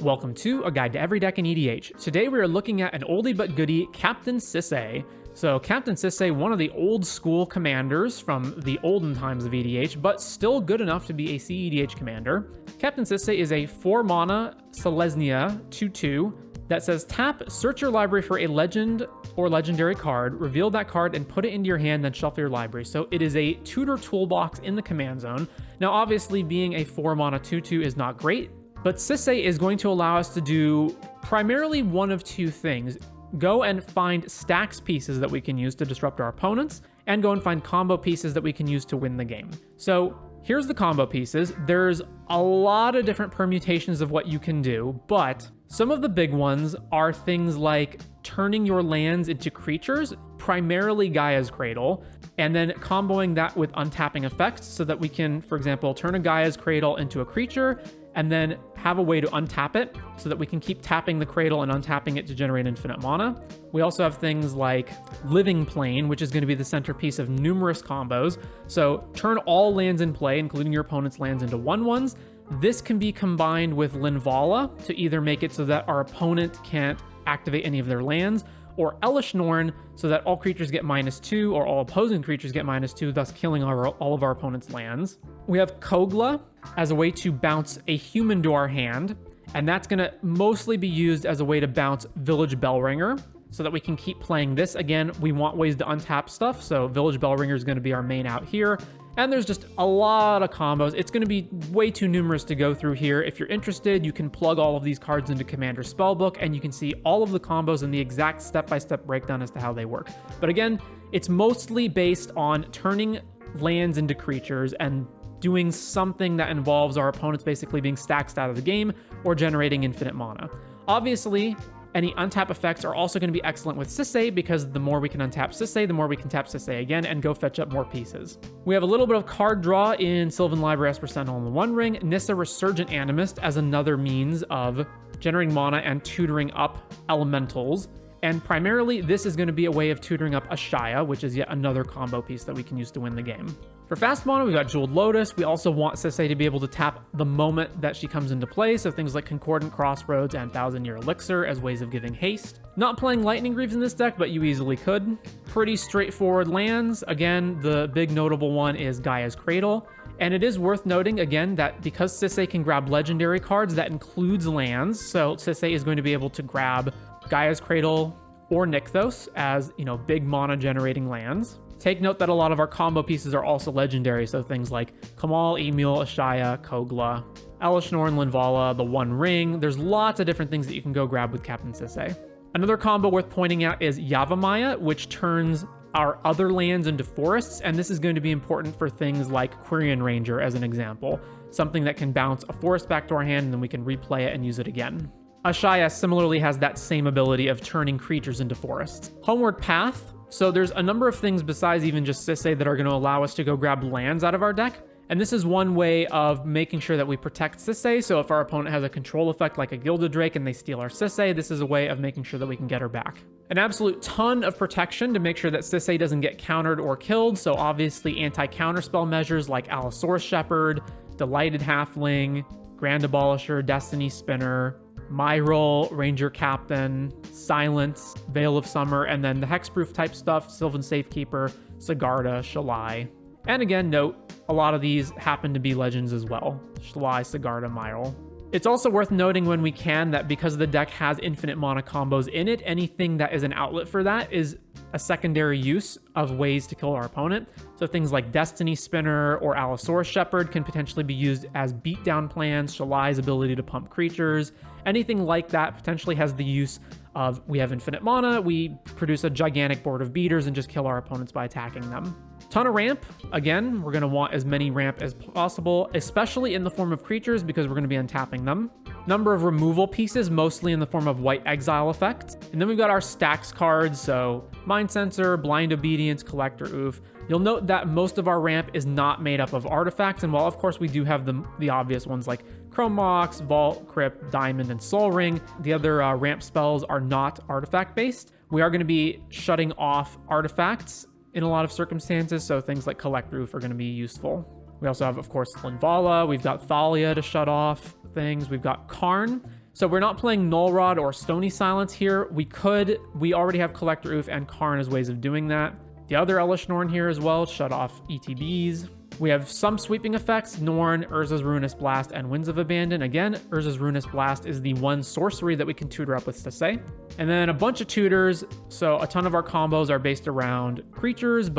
Welcome to A Guide to Every Deck in EDH. Today we are looking at an oldie but goodie, Captain Sisay. So Captain Sisay, one of the old school commanders from the olden times of EDH, but still good enough to be a CEDH commander. Captain Sisay is a 4-mana Selesnya 2/2 that says tap, search your library for a legend or legendary card, reveal that card and put it into your hand, then shuffle your library. So it is a tutor toolbox in the command zone. Now obviously being a 4-mana 2/2 is not great, but Sisay is going to allow us to do primarily one of two things. Go and find Stax pieces that we can use to disrupt our opponents, and go and find combo pieces that we can use to win the game. So here's the combo pieces. There's a lot of different permutations of what you can do, but some of the big ones are things like turning your lands into creatures, primarily Gaia's Cradle, and then comboing that with untapping effects so that we can, for example, turn a Gaia's Cradle into a creature and then have a way to untap it so that we can keep tapping the cradle and untapping it to generate infinite mana. We also have things like Living Plane, which is going to be the centerpiece of numerous combos. So turn all lands in play, including your opponent's lands, into 1/1s. This can be combined with Linvala to either make it so that our opponent can't activate any of their lands, or Elesh Norn so that all creatures get -2 or all opposing creatures get -2, thus killing all of our opponent's lands. We have Kogla as a way to bounce a human to our hand, and that's going to mostly be used as a way to bounce Village Bellringer so that we can keep playing this. Again, we want ways to untap stuff, so Village Bellringer is going to be our main out here. And there's just a lot of combos. It's going to be way too numerous to go through here. If you're interested, you can plug all of these cards into Commander's Spellbook, and you can see all of the combos and the exact step-by-step breakdown as to how they work. But again, it's mostly based on turning lands into creatures and doing something that involves our opponents basically being staxed out of the game or generating infinite mana. Obviously, any untap effects are also going to be excellent with Sisay, because the more we can untap Sisay, the more we can tap Sisay again and go fetch up more pieces. We have a little bit of card draw in Sylvan Library Esper Sentinel in the One Ring, Nissa Resurgent Animist as another means of generating mana and tutoring up elementals. And primarily, this is going to be a way of tutoring up Ashaya, which is yet another combo piece that we can use to win the game. For fast mana, we've got Jeweled Lotus. We also want Sisay to be able to tap the moment that she comes into play, so things like Concordant Crossroads and Thousand Year Elixir as ways of giving haste. Not playing Lightning Greaves in this deck, but you easily could. Pretty straightforward lands. Again, the big notable one is Gaia's Cradle. And it is worth noting, again, that because Sisay can grab legendary cards, that includes lands. So Sisay is going to be able to grab Gaia's Cradle or Nykthos as, big mana generating lands. Take note that a lot of our combo pieces are also legendary, so things like Kamal, Emil, Ashaya, Kogla, Elesh Norn, Linvala, the One Ring. There's lots of different things that you can go grab with Captain Sisay. Another combo worth pointing out is Yavimaya, which turns our other lands into forests, and this is going to be important for things like Quirion Ranger as an example, something that can bounce a forest back to our hand and then we can replay it and use it again. Ashaya similarly has that same ability of turning creatures into forests. Homeward Path. So there's a number of things besides even just Sisay that are going to allow us to go grab lands out of our deck. And this is one way of making sure that we protect Sisay. So if our opponent has a control effect like a Gilded Drake and they steal our Sisay, this is a way of making sure that we can get her back. An absolute ton of protection to make sure that Sisay doesn't get countered or killed. So obviously anti-counterspell measures like Allosaurus Shepherd, Delighted Halfling, Grand Abolisher, Destiny Spinner, Myral, Ranger Captain, Silence, Veil of Summer, and then the hexproof type stuff, Sylvan Safekeeper, Sigarda, Shalai. And again, note, a lot of these happen to be legends as well. Shalai, Sigarda, Myral. It's also worth noting when we can that because the deck has infinite mana combos in it, anything that is an outlet for that is a secondary use of ways to kill our opponent. So things like Destiny Spinner or Allosaurus Shepherd can potentially be used as beatdown plans, Shalai's ability to pump creatures. Anything like that potentially has the use of, we have infinite mana, we produce a gigantic board of beaters and just kill our opponents by attacking them. Ton of ramp. Again, we're going to want as many ramp as possible, especially in the form of creatures because we're going to be untapping them. Number of removal pieces, mostly in the form of White Exile effect. And then we've got our Stax cards, so Mind Sensor, Blind Obedience, Collector Oof. You'll note that most of our ramp is not made up of artifacts, and while of course we do have the obvious ones like Chrome Mox, Vault, Crypt, Diamond, and Soul Ring, the other ramp spells are not artifact based. We are going to be shutting off artifacts in a lot of circumstances, so things like Collect Roof are going to be useful. We also have, of course, Linvala. We've got Thalia to shut off things. We've got Karn. So we're not playing Null Rod or Stony Silence here. We already have Collector Oof and Karn as ways of doing that. The other Elish Norn here as well, shut off ETBs. We have some sweeping effects, Norn, Urza's Ruinous Blast, and Winds of Abandon. Again, Urza's Ruinous Blast is the one sorcery that we can tutor up with Sisay. And then a bunch of tutors, so a ton of our combos are based around creatures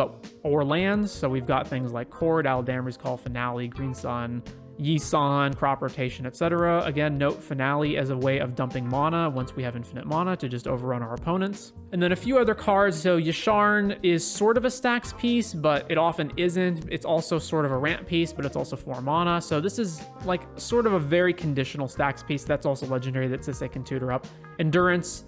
or lands. So we've got things like Chord, Aldamri's Call, Finale, Green Sun, Yisan, Crop Rotation, etc. Again, note Finale as a way of dumping mana once we have infinite mana to just overrun our opponents. And then a few other cards. So Yasharn is sort of a Stax piece, but it often isn't. It's also sort of a ramp piece, but it's also 4 mana. So this is like sort of a very conditional Stax piece. That's also legendary that Sisay can tutor up. Endurance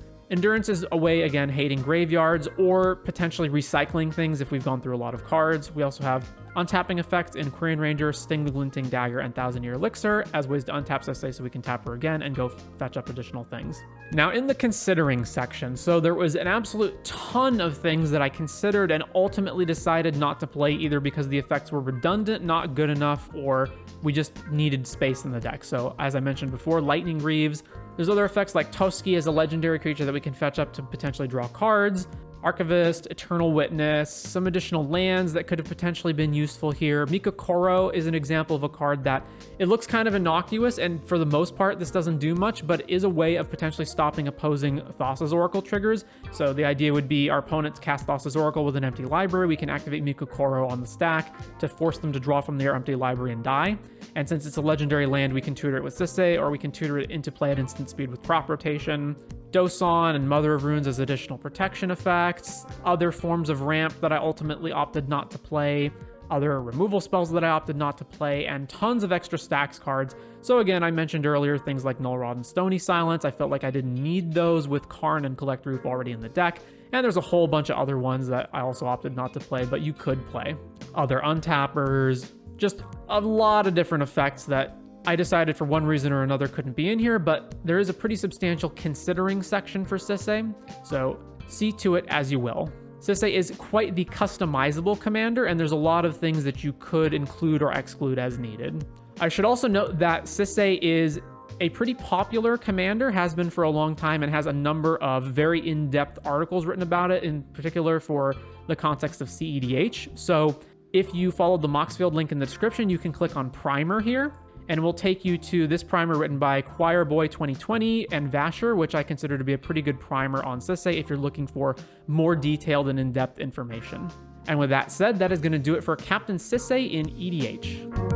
is a way, again, hating graveyards or potentially recycling things if we've gone through a lot of cards. We also have untapping effects in Quirion Ranger, Sting the Glinting Dagger, and Thousand Year Elixir as ways to untap Sisay so we can tap her again and go fetch up additional things. Now in the considering section, so there was an absolute ton of things that I considered and ultimately decided not to play, either because the effects were redundant, not good enough, or we just needed space in the deck. So as I mentioned before, Lightning Greaves. There's other effects like Toski as a legendary creature that we can fetch up to potentially draw cards. Archivist, Eternal Witness, some additional lands that could have potentially been useful here. Mikokoro is an example of a card that it looks kind of innocuous, and for the most part, this doesn't do much, but it is a way of potentially stopping opposing Thassa's Oracle triggers. So the idea would be our opponents cast Thassa's Oracle with an empty library. We can activate Mikokoro on the stack to force them to draw from their empty library and die. And since it's a legendary land, we can tutor it with Sisay, or we can tutor it into play at instant speed with Crop Rotation. Dosan and Mother of Runes as additional protection effects, other forms of ramp that I ultimately opted not to play, other removal spells that I opted not to play, and tons of extra Stax cards. So again, I mentioned earlier things like Null Rod and Stony Silence. I felt like I didn't need those with Karn and Collector Oof already in the deck, and there's a whole bunch of other ones that I also opted not to play, but you could play. Other untappers, just a lot of different effects that I decided for one reason or another couldn't be in here, but there is a pretty substantial considering section for Sisay, so see to it as you will. Sisay is quite the customizable commander, and there's a lot of things that you could include or exclude as needed. I should also note that Sisay is a pretty popular commander, has been for a long time, and has a number of very in-depth articles written about it, in particular for the context of CEDH. So if you followed the Moxfield link in the description, you can click on Primer here, and we'll take you to this primer written by Choirboy 2020 and Vasher, which I consider to be a pretty good primer on Sisay if you're looking for more detailed and in-depth information. And with that said, that is going to do it for Captain Sisay in EDH.